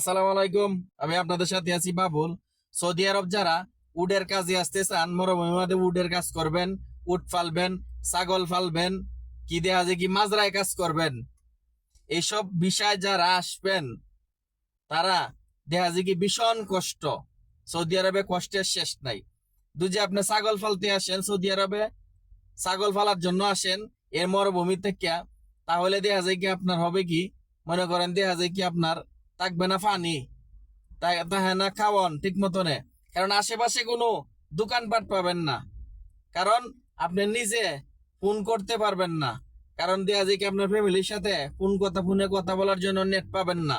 আসসালামু আলাইকুম। আমি আপনাদের সাথে আছি বাবুল। সৌদি আরব যারা উডের কাজে আসতে চান, মরুভূমির মধ্যে উডের কাজ করবেন, উট ফালবেন, ছাগল ফালবেন, কি দেখা যায় কি মাজরায় কাজ করবেন, এইসব বিষয় যারা আসবেন তারা দেখা যায় কি ভীষণ কষ্ট। সৌদি আরবে কষ্টের শেষ নাই। যে আপনি ছাগল ফালতে আসেন সৌদি আরবে, ছাগল ফালার জন্য আসেন এর মরুভূমি থেকে, তাহলে দেখা যায় কি আপনার হবে কি, মনে করেন দেখা যায় কি আপনার থাকবে না পানি, তাহে না খাওয়ান ঠিক মতনে। কারণ আশেপাশে কোনো দোকানপাট পাবেন না। কারণ আপনি নিজে ফোন করতে পারবেন না। কারণ দেখা যায় কি আপনার ফ্যামিলির সাথে ফোনে কথা বলার জন্য নেট পাবেন না।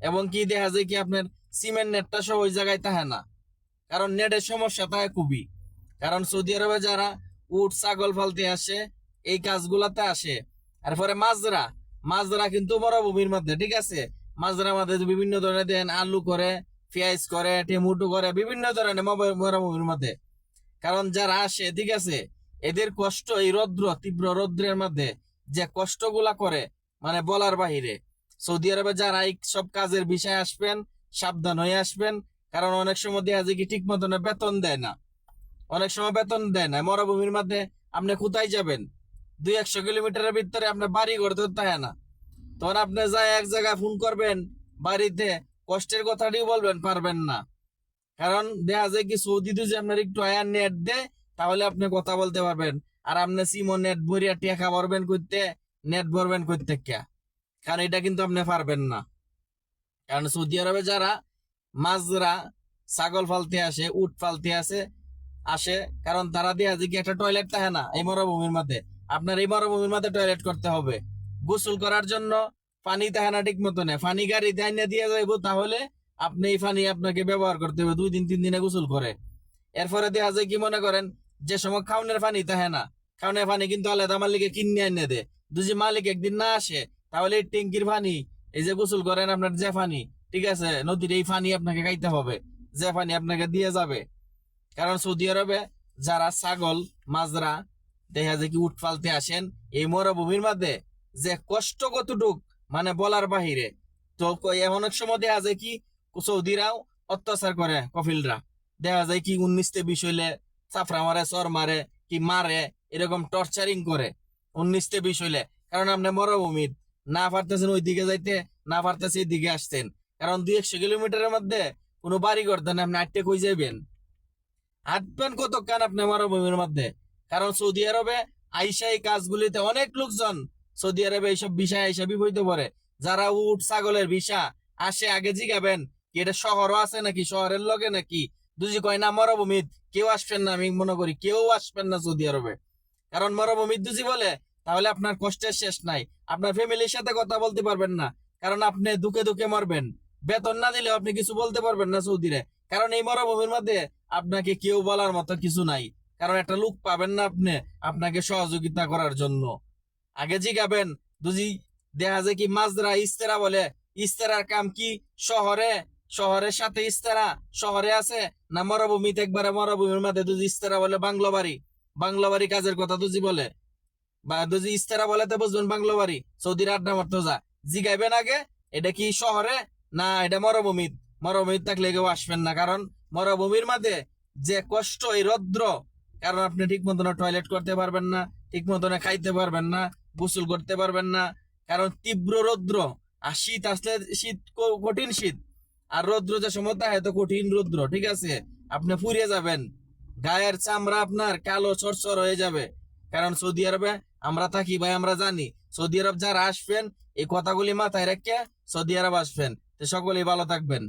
এবং কি দেখা যায় কি আপনার সিমেন্ট নেটটা সব ওই জায়গায় থাকে না। কারণ নেটের সমস্যা থাকে খুবই। কারণ সৌদি আরবে যারা উট ছাগল ফালতে আসে এই কাজগুলাতে আসে। আর পরে মাজরা, মাজরা কিন্তু মরুভূমির মধ্যে, ঠিক আছে। মাজরার মধ্যে বিভিন্ন ধরনের দেন, আলু করে, পেঁয়াজ করে, টমেটো করে, বিভিন্ন ধরনের মরুভূমির মধ্যে। কারণ যারা আসে, ঠিক আছে, এদের কষ্ট এই রৌদ্র, তীব্র রৌদ্রের মধ্যে যে কষ্টগুলা করে মানে বলার বাহিরে। সৌদি আরবে যারা এই সব কাজের বিষয়ে আসবেন, সাবধান হয়ে আসবেন। কারণ অনেক সময় দেখা যায় কি ঠিক মতন বেতন দেয় না। অনেক সময় বেতন দেয় না। মরুভূমির মধ্যে আপনি কোথায় যাবেন? 200-100 কিলোমিটারের ভিতরে আপনার বাড়ি ঘর তো থাকে না। তখন আপনি যাই এক জায়গায় ফোন করবেন বাড়িতে, কষ্টের কথাটি বলবেন, পারবেন না। কারণ দেখা যায় কি সৌদিতে যে আপনার একটু আয়ার নেট দেয়, তাহলে আপনি কথা বলতে পারবেন। আর আপনি সিমো নেট ভরিয়া টেকা ভরবেন করতে, নেট ভরবেন করতে কে? কারণ এটা কিন্তু আপনি পারবেন না। কারণ সৌদি আরবে যারা মাজরা, ছাগল ফালতে আসে, উট ফালতে আসে, কারণ তারা দিয়ে যে কি একটা টয়লেট থাকে না এই মরুভূমির মধ্যে। আপনার এই মরুভূমির মধ্যে টয়লেট করতে হবে। গোসল করার জন্য পানি থাকে না ঠিক মতো, পানি গাড়ি দিয়ে দিয়ে যাইব, তাহলে আপনি এই পানি আপনাকে ব্যবহার করতে হবে 2 দিন 3 দিনে গোসল করে। এরপরে দেখা যায় কি, মনে করেন যে সময় খাওনের পানি থাকে না, খাওনের পানি কিন্তু আলাদা মালিকে কিনে এনে দেয়। যদি মালিক একদিন না আসে, তাহলে এই ট্যাঙ্কির পানি, এই যে গোসল করেন আপনার যে পানি, ঠিক আছে, নদীর এই পানি আপনাকে খাইতে হবে, যে পানি আপনাকে দিয়ে যাবে। কারণ সৌদি আরবে যারা ছাগল, মাজরা, দেখা যায় কি উট ফালতে আসেন এই মরুভূমির মধ্যে, যে কষ্ট কতটুক মানে বলার বাহিরে। তো এমন এক সময় দেখা যায় কি সৌদিরাও অত্যাচার করে, কফিলরা দেখা যায় কি 19-20 হইলে চাফরা মারে, চর মারে, কি মারে, এরকম টর্চারিং করে 19-20 হইলে। কারণ আপনি মরুভূমির না পারতেছেন ওই দিকে যাইতে, না পারতেছে এই দিকে আসতেন। কারণ 200 কিলোমিটারের মধ্যে কোনো বাড়ি করতেন আপনি আটটে কই যাইবেন? হাঁটবেন কতক্ষণ আপনি মরুভূমির মধ্যে? কারণ সৌদি আরবে আইসা এই কাজগুলিতে অনেক লোকজন সৌদি আরবে এইসব বিষয় আইসা বিপরীত পড়ে। যারা উট ছাগলের ভিসা আসে, আগে জিগাবেন কি এটা শহরও আছে নাকি, শহরের লগে নাকি। দুজি কয় না মরুভূমিত কেউ আসবেন না, আমি মনে করি কেউ আসবেন না সৌদি আরবে। কারণ মরুভূমিত দুজি বলে, তাহলে আপনার কষ্টের শেষ নাই। আপনার ফ্যামিলির সাথে কথা বলতে পারবেন না। কারণ আপনি দুঃখে দুঃখে মরবেন। বেতন না দিলে আপনি কিছু বলতে পারবেন না সৌদিরে। কারণ এই মরুভূমির মধ্যে আপনাকে কেউ বলার মতো কিছু নাই। কারণ একটা লোক পাবেন না আপনি আপনাকে সহযোগিতা করার জন্য। আগে জিগাবেন দুজি, দেখা যায় কি মাজরা ইস্তেরা বলে, ইস্তেরার কাম কি শহরে, শহরের সাথে ইস্তেরা শহরে আছে না মরুভূমিতে? একবারে মরুভূমির মধ্যে দুজি ইস্তেরা বলে বাংলো বাড়ি, বাংলো বাড়ি কাজের কথা দুজি বলে, বা দুজি ইস্তেরা বলে তো বুঝবেন বাংলো বাড়ি। সৌদির আড্ডা মারতে যা জিগাইবেন আগে এটা কি শহরে না এটা মরুভূমি। মরুভূমি থাকলে কেউ আসবেন না। কারণ মরুভূমির মাঝে যে কষ্ট, এই রৌদ্র, কারণ আপনি ঠিক মতন টয়লেট করতে পারবেন না, ঠিক মতন খাইতে পারবেন না, গোসল করতে পারবেন না। কারণ তীব্র রৌদ্র। আর শীত আসলে শীত, কঠিন শীত। আর রৌদ্র যে সময় থাকে তো কঠিন রৌদ্র, ঠিক আছে। আপনি ফুরিয়ে যাবেন, গায়ের চামড়া আপনার কালো চরচর হয়ে যাবে। কারণ সৌদি আরবে আমরা থাকি ভাই, আমরা জানি। সৌদি আরব যারা আসবেন এই কথাগুলি মাথায় রেখে সৌদি আরব আসবেন। তো সকলেই ভালো থাকবেন।